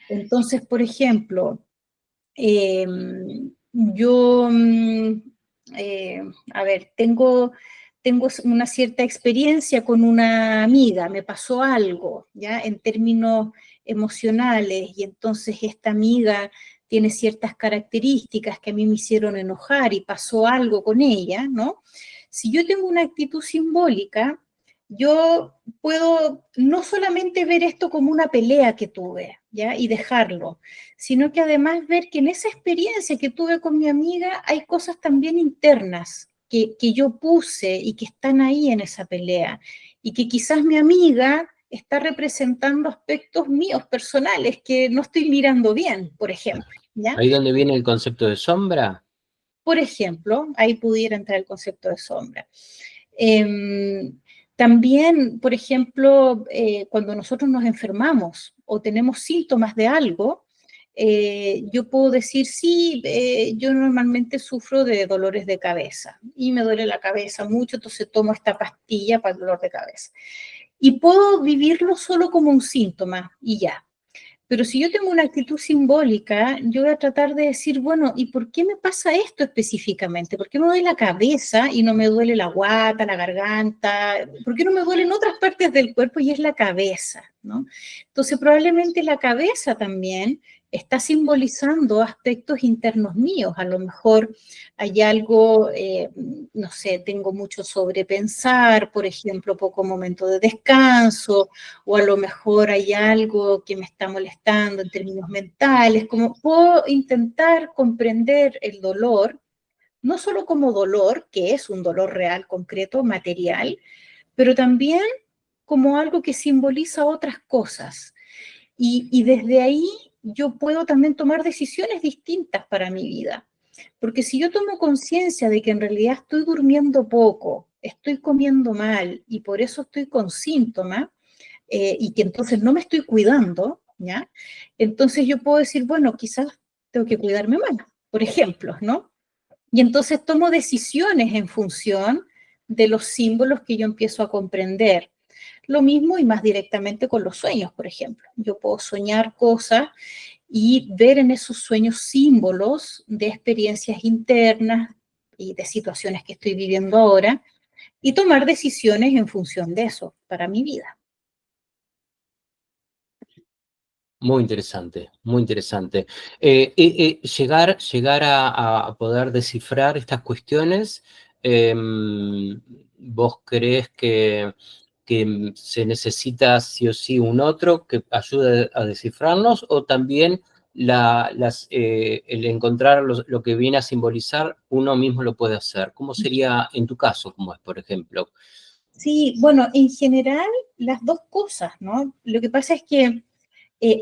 Entonces, por ejemplo, yo, a ver, tengo una cierta experiencia con una amiga, me pasó algo, ¿ya? En términos emocionales, y entonces esta amiga tiene ciertas características que a mí me hicieron enojar y pasó algo con ella, ¿no? Si yo tengo una actitud simbólica, yo puedo no solamente ver esto como una pelea que tuve, ¿ya? Y dejarlo, sino que además ver que en esa experiencia que tuve con mi amiga hay cosas también internas que yo puse y que están ahí en esa pelea, y que quizás mi amiga está representando aspectos míos personales que no estoy mirando bien, por ejemplo, ¿ya? Ahí donde viene el concepto de sombra. Por ejemplo, ahí pudiera entrar el concepto de sombra. También, por ejemplo, cuando nosotros nos enfermamos o tenemos síntomas de algo, yo puedo decir, sí, yo normalmente sufro de dolores de cabeza y me duele la cabeza mucho, entonces tomo esta pastilla para el dolor de cabeza. Y puedo vivirlo solo como un síntoma y ya. Pero si yo tengo una actitud simbólica, yo voy a tratar de decir, bueno, ¿y por qué me pasa esto específicamente? ¿Por qué me duele la cabeza y no me duele la guata, la garganta? ¿Por qué no me duelen otras partes del cuerpo y es la cabeza, ¿no? Entonces, probablemente la cabeza también está simbolizando aspectos internos míos. A lo mejor hay algo, no sé, tengo mucho sobrepensar, por ejemplo, poco momento de descanso, o a lo mejor hay algo que me está molestando en términos mentales, como puedo intentar comprender el dolor, no solo como dolor, que es un dolor real, concreto, material, pero también como algo que simboliza otras cosas. Y desde ahí yo puedo también tomar decisiones distintas para mi vida. Porque si yo tomo conciencia de que en realidad estoy durmiendo poco, estoy comiendo mal y por eso estoy con síntomas, y que entonces no me estoy cuidando, ¿ya? Entonces yo puedo decir, bueno, quizás tengo que cuidarme más, por ejemplo, ¿no? Y entonces tomo decisiones en función de los símbolos que yo empiezo a comprender. Lo mismo y más directamente con los sueños, por ejemplo. Yo puedo soñar cosas y ver en esos sueños símbolos de experiencias internas y de situaciones que estoy viviendo ahora y tomar decisiones en función de eso para mi vida. Muy interesante, muy interesante. Llegar a poder descifrar estas cuestiones, ¿vos crees que se necesita sí o sí un otro que ayude a descifrarnos, o también el encontrar lo que viene a simbolizar uno mismo lo puede hacer? ¿Cómo sería en tu caso, como es, por ejemplo? Sí, bueno, en general las dos cosas, ¿no? Lo que pasa es que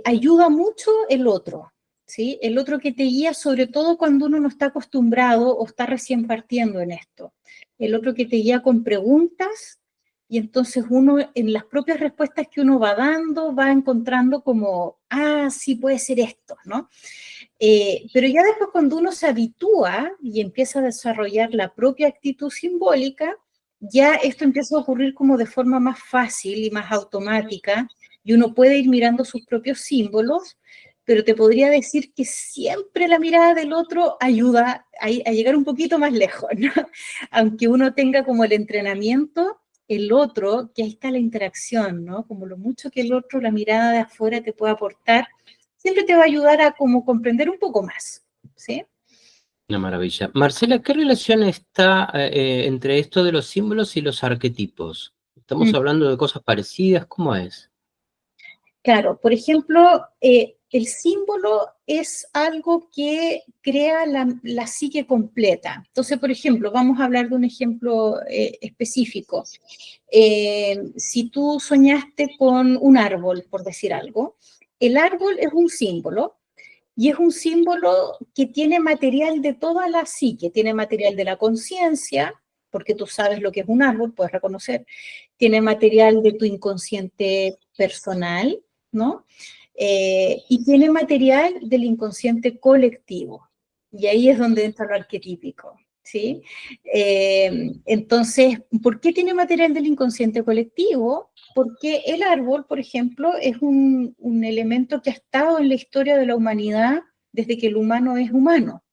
ayuda mucho el otro, ¿sí? El otro que te guía, sobre todo cuando uno no está acostumbrado o está recién partiendo en esto. El otro que te guía con preguntas y entonces uno en las propias respuestas que uno va dando va encontrando como, ah, sí puede ser esto, ¿no? Pero ya después cuando uno se habitúa y empieza a desarrollar la propia actitud simbólica, ya esto empieza a ocurrir como de forma más fácil y más automática, y uno puede ir mirando sus propios símbolos, pero te podría decir que siempre la mirada del otro ayuda a llegar un poquito más lejos, ¿no? Aunque uno tenga como el entrenamiento, el otro, que ahí está la interacción, ¿no? Como lo mucho que el otro, la mirada de afuera te puede aportar, siempre te va a ayudar a como comprender un poco más, ¿sí? Una maravilla. Marcela, ¿qué relación está entre esto de los símbolos y los arquetipos? ¿Estamos Mm, hablando de cosas parecidas? ¿Cómo es? claro, por ejemplo, el símbolo es algo que crea la psique completa. Entonces, por ejemplo, vamos a hablar de un ejemplo específico. Si tú soñaste con un árbol, por decir algo, el árbol es un símbolo. Y es un símbolo que tiene material de toda la psique, tiene material de la conciencia, porque tú sabes lo que es un árbol, puedes reconocer, tiene material de tu inconsciente personal, ¿no? y tiene material del inconsciente colectivo. Y ahí es donde entra lo arquetípico, ¿sí? Entonces, ¿por qué tiene material del inconsciente colectivo? Porque el árbol, por ejemplo, es un elemento que ha estado en la historia de la humanidad desde que el humano es humano.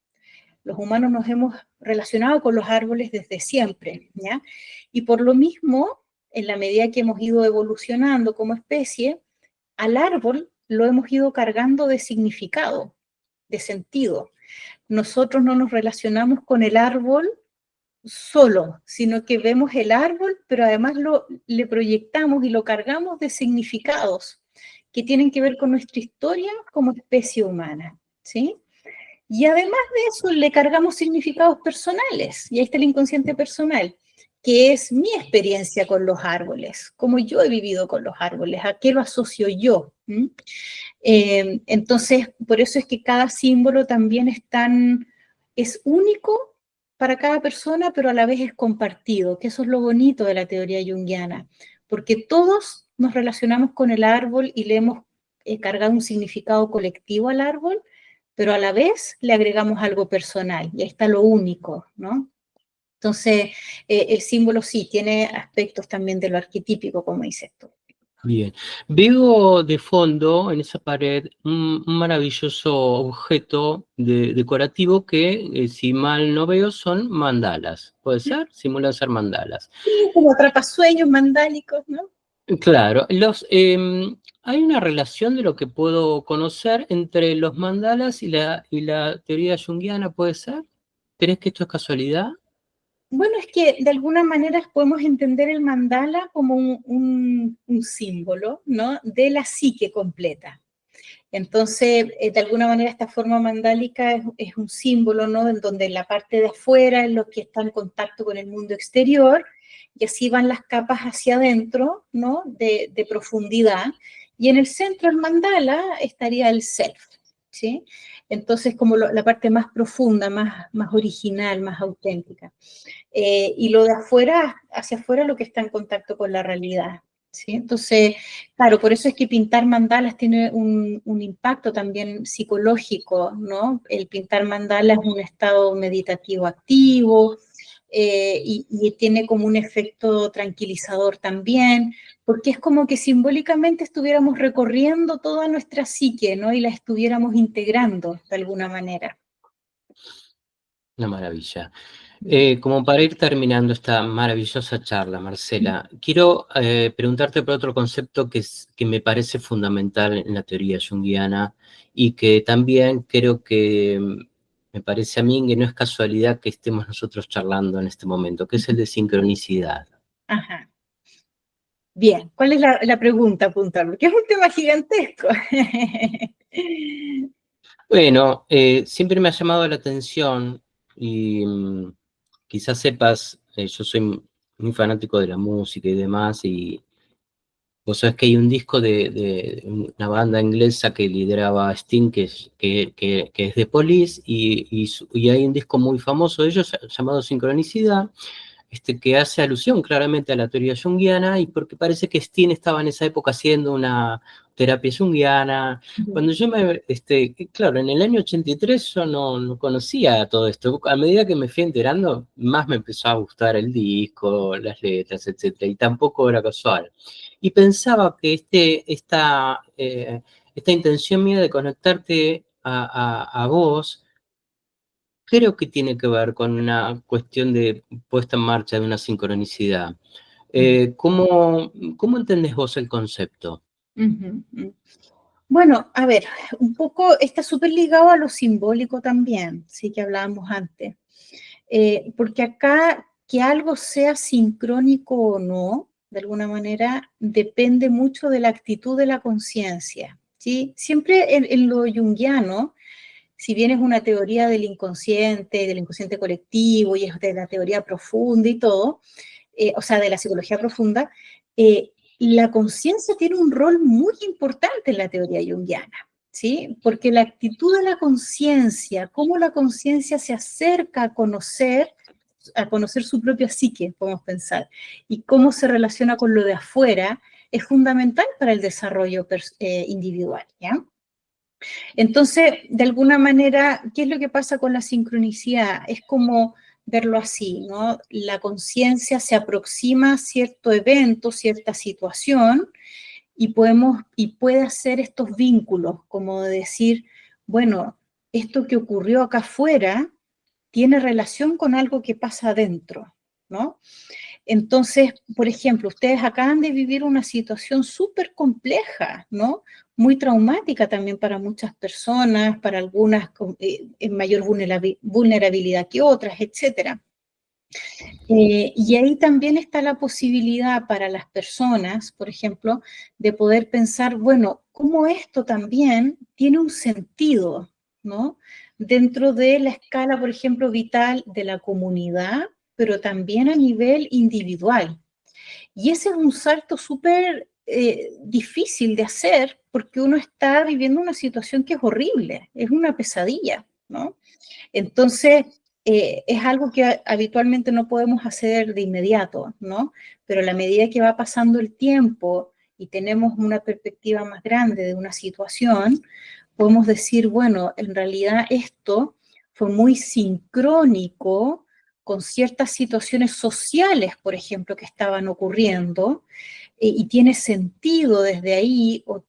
Los humanos nos hemos relacionado con los árboles desde siempre, ¿ya? Y por lo mismo, en la medida que hemos ido evolucionando como especie, al árbol lo hemos ido cargando de significado, de sentido. Nosotros no nos relacionamos con el árbol solo, sino que vemos el árbol, pero además le proyectamos y lo cargamos de significados que tienen que ver con nuestra historia como especie humana, ¿sí? Y además de eso, le cargamos significados personales, y ahí está el inconsciente personal, que es mi experiencia con los árboles, cómo yo he vivido con los árboles, a qué lo asocio yo. Entonces, por eso es que cada símbolo también es único para cada persona, pero a la vez es compartido, que eso es lo bonito de la teoría junguiana, porque todos nos relacionamos con el árbol y le hemos cargado un significado colectivo al árbol, pero a la vez le agregamos algo personal, y ahí está lo único, ¿no? Entonces, el símbolo sí tiene aspectos también de lo arquetípico, como dices tú. Bien. Veo de fondo en esa pared un maravilloso objeto decorativo que, si mal no veo, son mandalas. ¿Puede ser? Simulan ser mandalas. Sí, como atrapasueños mandálicos, ¿no? Claro, hay una relación de lo que puedo conocer entre los mandalas y la teoría junguiana, ¿puede ser? ¿Crees que esto es casualidad? Bueno, es que de alguna manera podemos entender el mandala como un símbolo, ¿no? De la psique completa. Entonces, de alguna manera esta forma mandálica es un símbolo, ¿no? En donde la parte de afuera es lo que está en contacto con el mundo exterior, y así van las capas hacia adentro, ¿no? De profundidad. Y en el centro del mandala estaría el self, ¿sí? Entonces, como la parte más profunda, más original, más auténtica. Y lo de afuera, hacia afuera, lo que está en contacto con la realidad, ¿sí? Entonces, claro, por eso es que pintar mandalas tiene un impacto también psicológico, ¿no? El pintar mandalas es un estado meditativo activo, y tiene como un efecto tranquilizador también, porque es como que simbólicamente estuviéramos recorriendo toda nuestra psique, ¿no? Y la estuviéramos integrando de alguna manera. Una maravilla. Como para ir terminando esta maravillosa charla, Marcela, quiero preguntarte por otro concepto que me parece fundamental en la teoría junguiana y que también creo que me parece a mí que no es casualidad que estemos nosotros charlando en este momento, que es el de sincronicidad. Ajá. Bien, ¿cuál es la pregunta puntual? Porque es un tema gigantesco. Bueno, siempre me ha llamado la atención y quizás sepas, yo soy muy fanático de la música y demás, y vos sabés que hay un disco de una banda inglesa que lideraba Sting, que es The Police, y hay un disco muy famoso de ellos llamado Sincronicidad, que hace alusión claramente a la teoría junguiana, y porque parece que Sting estaba en esa época haciendo una terapia junguiana. Cuando yo claro, en el año 83 yo no conocía todo esto. A medida que me fui enterando, más me empezó a gustar el disco, las letras, etcétera, y tampoco era casual. Y pensaba que esta intención mía de conectarte a vos, creo que tiene que ver con una cuestión de puesta en marcha de una sincronicidad. ¿Cómo entendés vos el concepto? Ujú, ujú. Bueno, a ver, un poco está súper ligado a lo simbólico también, sí, que hablábamos antes. Porque acá que algo sea sincrónico o no, de alguna manera, depende mucho de la actitud de la conciencia, ¿sí? Siempre en lo junguiano, si bien es una teoría del inconsciente colectivo, y es de la teoría profunda y todo, o sea, de la psicología profunda, eh, la conciencia tiene un rol muy importante en la teoría junguiana, ¿sí? Porque la actitud de la conciencia, cómo la conciencia se acerca a conocer su propia psique, podemos pensar, y cómo se relaciona con lo de afuera, es fundamental para el desarrollo individual, ¿ya? Entonces, de alguna manera, ¿qué es lo que pasa con la sincronicidad? Es como verlo así, ¿no? La conciencia se aproxima a cierto evento, cierta situación, y puede hacer estos vínculos, como decir, bueno, esto que ocurrió acá afuera tiene relación con algo que pasa adentro, ¿no? Entonces, por ejemplo, ustedes acaban de vivir una situación súper compleja, ¿no? Muy traumática también para muchas personas, para algunas en mayor vulnerabilidad que otras, etcétera. Y ahí también está la posibilidad para las personas, por ejemplo, de poder pensar, bueno, cómo esto también tiene un sentido, ¿no? Dentro de la escala, por ejemplo, vital de la comunidad, pero también a nivel individual. Y ese es un salto súper difícil de hacer porque uno está viviendo una situación que es horrible, es una pesadilla, ¿no? Entonces, es algo que habitualmente no podemos hacer de inmediato, ¿no? Pero a la medida que va pasando el tiempo y tenemos una perspectiva más grande de una situación, podemos decir, bueno, en realidad esto fue muy sincrónico con ciertas situaciones sociales, por ejemplo, que estaban ocurriendo, y tiene sentido desde ahí, o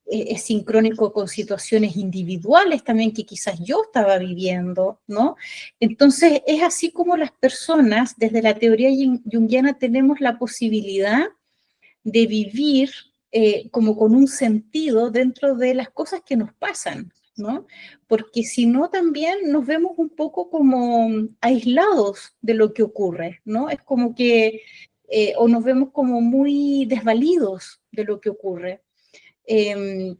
es sincrónico con situaciones individuales también que quizás yo estaba viviendo, ¿no? Entonces, es así como las personas, desde la teoría junguiana, tenemos la posibilidad de vivir como con un sentido dentro de las cosas que nos pasan, ¿no? Porque si no, también nos vemos un poco como aislados de lo que ocurre, ¿no? Es como que, o nos vemos como muy desvalidos de lo que ocurre. En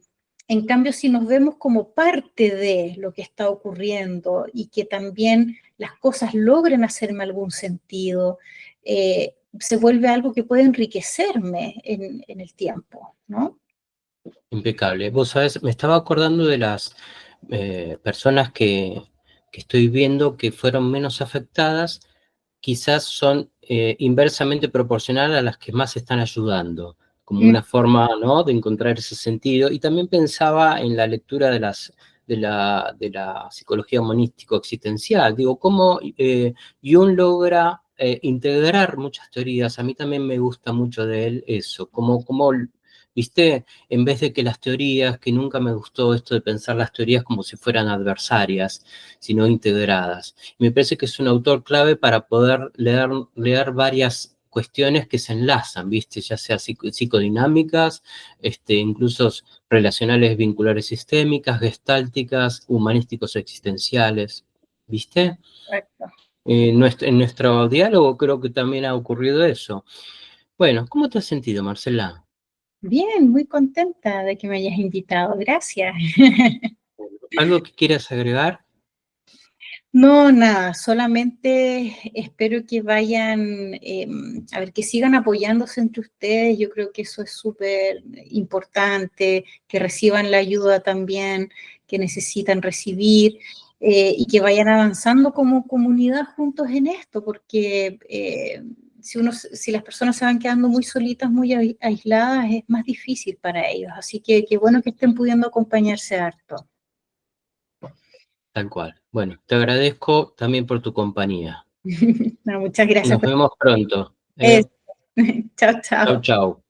cambio, si nos vemos como parte de lo que está ocurriendo y que también las cosas logren hacerme algún sentido, se vuelve algo que puede enriquecerme en el tiempo, ¿no? Impecable. Vos sabés, me estaba acordando de las personas que estoy viendo que fueron menos afectadas, quizás son inversamente proporcional a las que más están ayudando, como Mm. una forma, ¿no?, de encontrar ese sentido. Y también pensaba en la lectura de la psicología humanístico-existencial. Digo, cómo Jung logra integrar muchas teorías. A mí también me gusta mucho de él eso, como ¿viste? En vez de que las teorías, que nunca me gustó esto de pensar las teorías como si fueran adversarias, sino integradas. Me parece que es un autor clave para poder leer varias cuestiones que se enlazan, ¿viste? Ya sea psicodinámicas, incluso relacionales vinculares sistémicas, gestálticas, humanísticos existenciales, ¿viste? Correcto. En nuestro diálogo creo que también ha ocurrido eso. Bueno, ¿cómo te has sentido, Marcela? Bien, muy contenta de que me hayas invitado, gracias. ¿Algo que quieras agregar? No, nada, solamente espero que vayan, a ver, que sigan apoyándose entre ustedes. Yo creo que eso es súper importante, que reciban la ayuda también que necesitan recibir, y que vayan avanzando como comunidad juntos en esto, porque si las personas se van quedando muy solitas, muy aisladas, es más difícil para ellos. Así que qué bueno que estén pudiendo acompañarse harto. Tal cual. Bueno, te agradezco también por tu compañía. No, muchas gracias Nos por vemos pronto. eso. Chao, chao. Chau, chau.